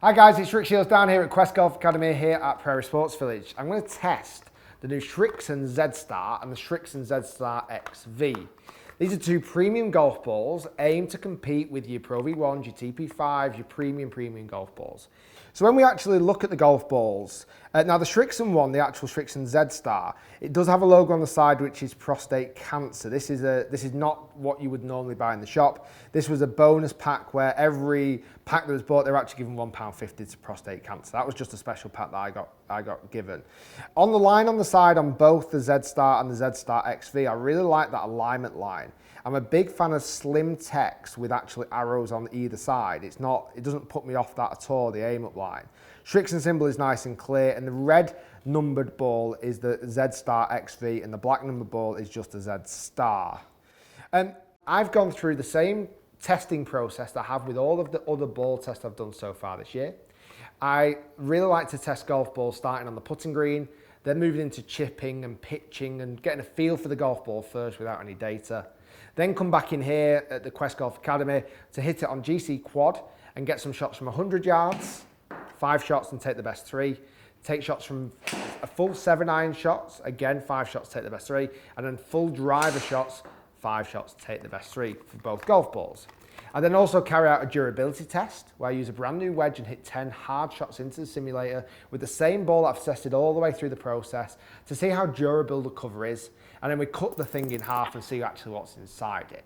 Hi guys, it's Rick Shiels down here at Quest Golf Academy here at Prairie Sports Village. I'm going to test the new Srixon Z-Star and the Srixon Z-Star XV. These are two premium golf balls aimed to compete with your Pro V1s, your TP5s, your premium golf balls. So when we actually look at the golf balls, now the Srixon one, the actual Srixon Z-Star, it does have a logo on the side which is prostate cancer. This is not what you would normally buy in the shop. This was a bonus pack where every pack that was bought, they were actually given £1.50 to prostate cancer. That was just a special pack that I got given. On the line on the side on both the Z-Star and the Z-Star XV, I really like that alignment line. I'm a big fan of slim text with actually arrows on either side. It doesn't put me off that at all, the aim up line. Srixon symbol is nice and clear, and the red numbered ball is the Z-Star XV, and the black numbered ball is just a Z-Star. I've gone through the same testing process that I have with all of the other ball tests I've done so far this year. I really like to test golf balls starting on the putting green, then moving into chipping and pitching and getting a feel for the golf ball first without any data. Then come back in here at the Quest Golf Academy to hit it on GC quad and get some shots from 100 yards, 5 shots and take the best 3. Take shots from a full 7-iron shots, again 5 shots, take the best 3. And then full driver shots, 5 shots, take the best 3 for both golf balls. I then also carry out a durability test where I use a brand new wedge and hit 10 hard shots into the simulator with the same ball that I've tested all the way through the process to see how durable the cover is. And then we cut the thing in half and see actually what's inside it.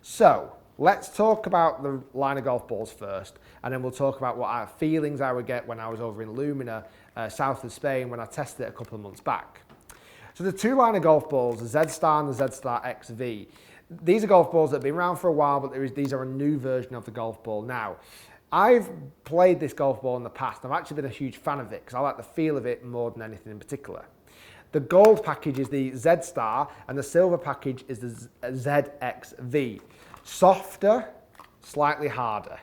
So let's talk about the line of golf balls first, and then we'll talk about what feelings I would get when I was over in Lumine, south of Spain, when I tested it a couple of months back. So the two line of golf balls, the Z-Star and the Z-Star XV, these are golf balls that have been around for a while, but these are a new version of the golf ball now. I've played this golf ball in the past. I've actually been a huge fan of it because I like the feel of it more than anything in particular. The gold package is the Z-Star and the silver package is the ZXV. Softer, slightly harder.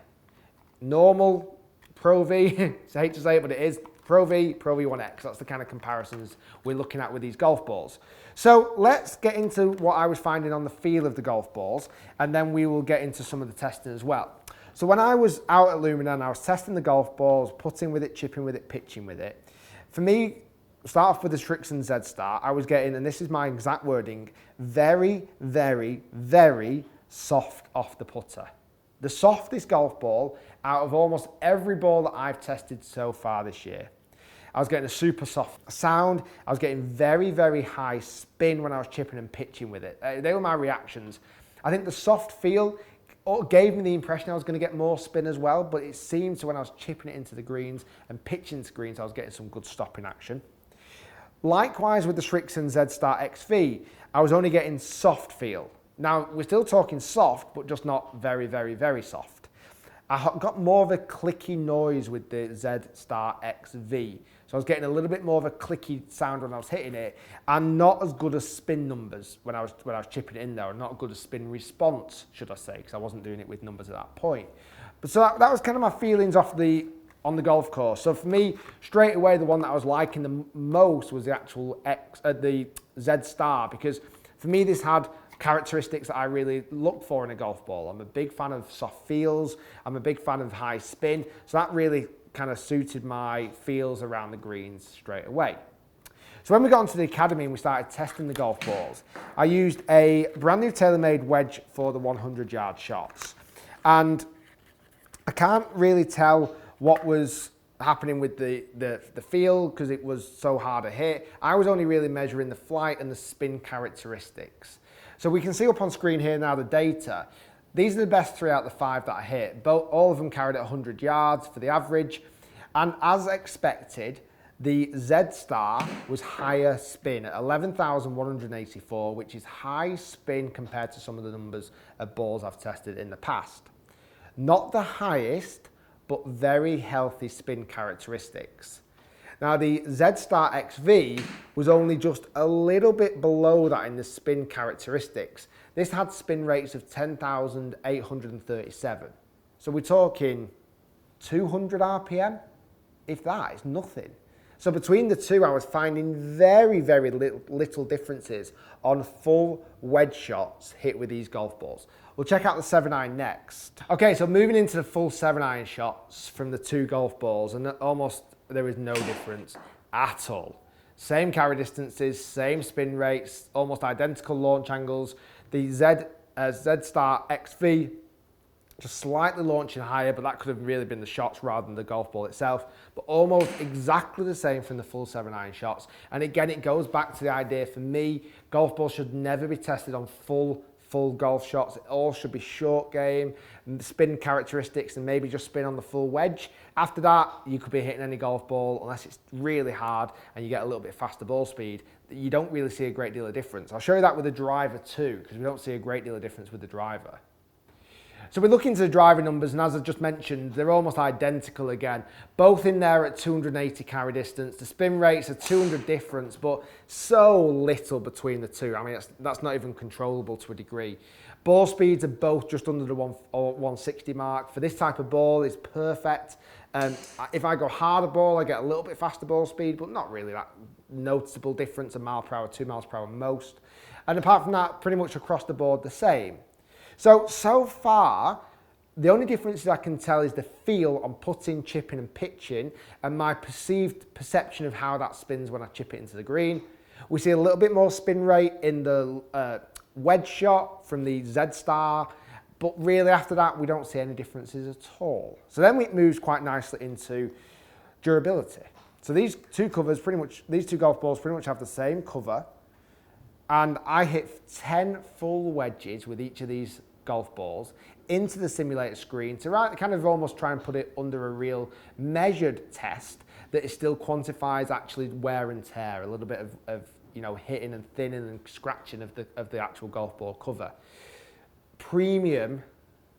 Normal, Pro V, I hate to say it, but it is Pro V, Pro V1X. That's the kind of comparisons we're looking at with these golf balls. So let's get into what I was finding on the feel of the golf balls, and then we will get into some of the testing as well. So when I was out at Lumine and I was testing the golf balls, putting with it, chipping with it, pitching with it, for me, start off with the Srixon Z-Star, I was getting, and this is my exact wording, very, very, very soft off the putter. The softest golf ball out of almost every ball that I've tested so far this year. I was getting a super soft sound. I was getting very, very high spin when I was chipping and pitching with it. They were my reactions. I think the soft feel gave me the impression I was going to get more spin as well, but it seemed to when I was chipping it into the greens and pitching to greens, I was getting some good stopping action. Likewise with the Srixon Z-Star XV, I was only getting soft feel. Now, we're still talking soft, but just not very, very, very soft. I got more of a clicky noise with the Z-Star XV. So I was getting a little bit more of a clicky sound when I was hitting it, and not as good as spin numbers when I was chipping it in there, or not as good as spin response, should I say, because I wasn't doing it with numbers at that point. But so that was kind of my feelings on the golf course. So for me, straight away, the one that I was liking the most was the actual the Z-Star, because for me, this had characteristics that I really look for in a golf ball. I'm a big fan of soft feels. I'm a big fan of high spin. So that really kind of suited my feels around the greens straight away. So when we got into the academy and we started testing the golf balls, I used a brand new tailor-made wedge for the 100-yard shots. And I can't really tell what was happening with the feel because it was so hard to hit. I was only really measuring the flight and the spin characteristics. So we can see up on screen here now the data. These are the best 3 out of the 5 that I hit. All of them carried at 100 yards for the average. And as expected, the Z-Star was higher spin at 11,184, which is high spin compared to some of the numbers of balls I've tested in the past. Not the highest, but very healthy spin characteristics. Now the Z-Star XV was only just a little bit below that in the spin characteristics. This had spin rates of 10,837. So we're talking 200 RPM, if that, it's nothing. So between the two, I was finding very, very little differences on full wedge shots hit with these golf balls. We'll check out the 7-iron next. Okay, so moving into the full 7-iron shots from the two golf balls, and almost there is no difference at all. Same carry distances, same spin rates, almost identical launch angles. The Z-Star XV just slightly launching higher, but that could have really been the shots rather than the golf ball itself. But almost exactly the same from the full 7-iron shots. And again, it goes back to the idea for me, golf balls should never be tested on full golf shots. It all should be short game, and the spin characteristics, and maybe just spin on the full wedge. After that, you could be hitting any golf ball, unless it's really hard and you get a little bit faster ball speed. You don't really see a great deal of difference. I'll show you that with the driver too, because we don't see a great deal of difference with the driver. So we look into the driver numbers, and as I just mentioned, they're almost identical again. Both in there at 280 carry distance. The spin rates are 200 difference, but so little between the two. I mean, that's not even controllable to a degree. Ball speeds are both just under the 160 mark. For this type of ball, it's perfect. If I go harder ball, I get a little bit faster ball speed, but not really that noticeable difference, 1 mile per hour, 2 miles per hour most. And apart from that, pretty much across the board the same. So far, the only differences I can tell is the feel on putting, chipping and pitching, and my perception of how that spins when I chip it into the green. We see a little bit more spin rate in the wedge shot from the Z-Star, but really after that, we don't see any differences at all. So then it moves quite nicely into durability. So these two covers these two golf balls pretty much have the same cover, and I hit 10 full wedges with each of these golf balls into the simulator screen to kind of almost try and put it under a real measured test that it still quantifies actually wear and tear, a little bit of hitting and thinning and scratching of the actual golf ball cover. Premium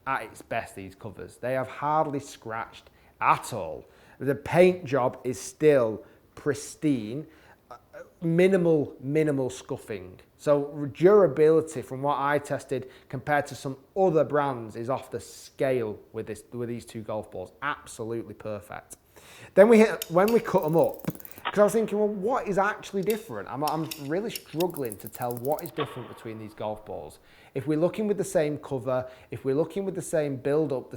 at its best, these covers. They have hardly scratched at all. The paint job is still pristine. Minimal scuffing. So durability from what I tested compared to some other brands is off the scale with these two golf balls. Absolutely perfect. Then when we cut them up, because I was thinking, well, what is actually different? I'm really struggling to tell what is different between these golf balls. If we're looking with the same cover, if we're looking with the same build-up,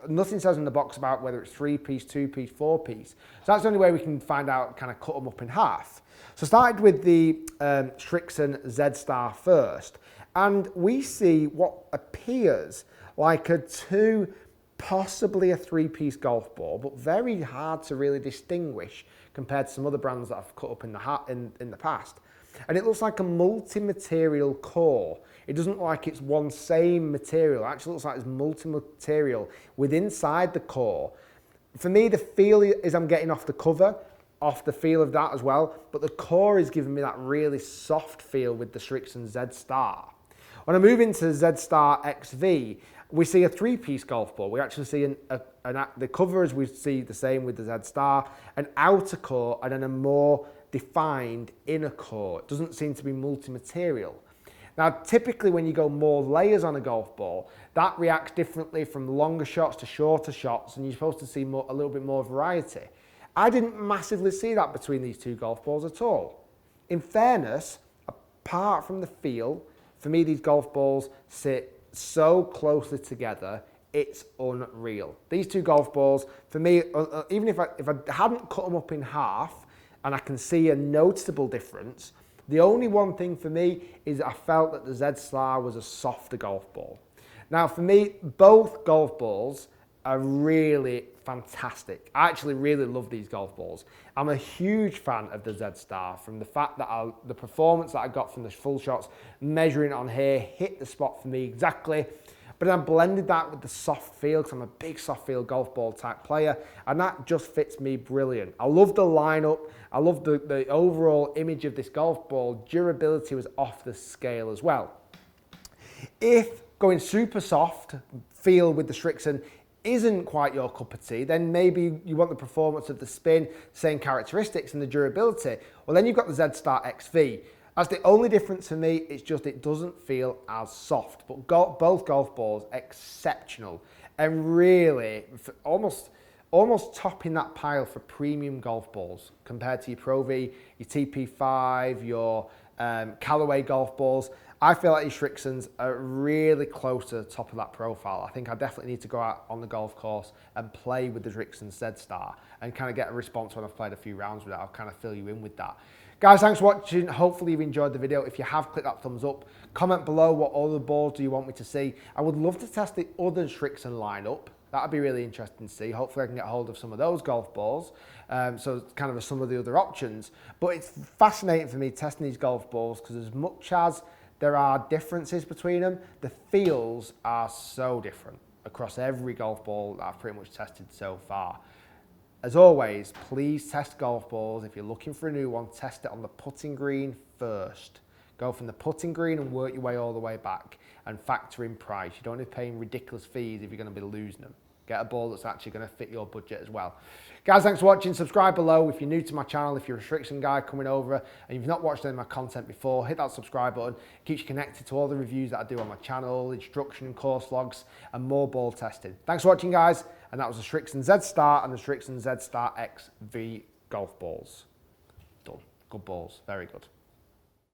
nothing says in the box about whether it's 3-piece, 2-piece, 4-piece. So that's the only way we can find out, kind of cut them up in half. So started with the Srixon Z-Star first, and we see what appears like a 2, possibly a 3-piece golf ball, but very hard to really distinguish compared to some other brands that I've cut up in the past. And it looks like a multi-material core. It doesn't look like it's one same material. It actually looks like it's multi-material within inside the core. For me, the feel is I'm getting off the cover, off the feel of that as well, but the core is giving me that really soft feel with the Srixon Z-Star. When I move into the Z-Star XV, we see a 3-piece golf ball. We actually see the cover as we see the same with the Z-Star, an outer core and then a more defined inner core. It doesn't seem to be multi-material. Now, typically when you go more layers on a golf ball, that reacts differently from longer shots to shorter shots, and you're supposed to see a little bit more variety. I didn't massively see that between these two golf balls at all. In fairness, apart from the feel, for me these golf balls sit so closely together, it's unreal. These two golf balls, for me, even if I hadn't cut them up in half, and I can see a noticeable difference, the only one thing for me is that I felt that the Z-Star was a softer golf ball. Now for me, both golf balls are really fantastic. I actually really love these golf balls. I'm a huge fan of the Z-Star from the fact that the performance that I got from the full shots, measuring on here, hit the spot for me exactly. But then I blended that with the soft feel, because I'm a big soft feel golf ball type player, and that just fits me brilliant. I love the lineup. I love the overall image of this golf ball. Durability was off the scale as well. If going super soft feel with the Srixon isn't quite your cup of tea, then maybe you want the performance of the spin, same characteristics and the durability. Well, then you've got the Z-Star XV. That's the only difference for me. It's just it doesn't feel as soft. But both golf balls, exceptional. And really, almost almost topping that pile for premium golf balls compared to your Pro V, your TP5, your Callaway golf balls. I feel like these Srixons are really close to the top of that profile. I think I definitely need to go out on the golf course and play with the Srixon Z-Star and kind of get a response when I've played a few rounds with it. I'll kind of fill you in with that. Guys, thanks for watching. Hopefully you've enjoyed the video. If you have, click that thumbs up. Comment below what other balls do you want me to see. I would love to test the other Srixon lineup. That would be really interesting to see. Hopefully I can get hold of some of those golf balls. So kind of some of the other options. But it's fascinating for me testing these golf balls because as much as there are differences between them, the feels are so different across every golf ball that I've pretty much tested so far. As always, please test golf balls. If you're looking for a new one, test it on the putting green first. Go from the putting green and work your way all the way back and factor in price. You don't need to pay paying ridiculous fees if you're going to be losing them. Get a ball that's actually going to fit your budget as well. Guys, thanks for watching. Subscribe below if you're new to my channel. If you're a Srixon guy coming over and you've not watched any of my content before, hit that subscribe button. It keeps you connected to all the reviews that I do on my channel, instruction and course logs, and more ball testing. Thanks for watching, guys. And that was the Srixon Z-Star and the Srixon Z-Star XV golf balls. Done. Good balls. Very good.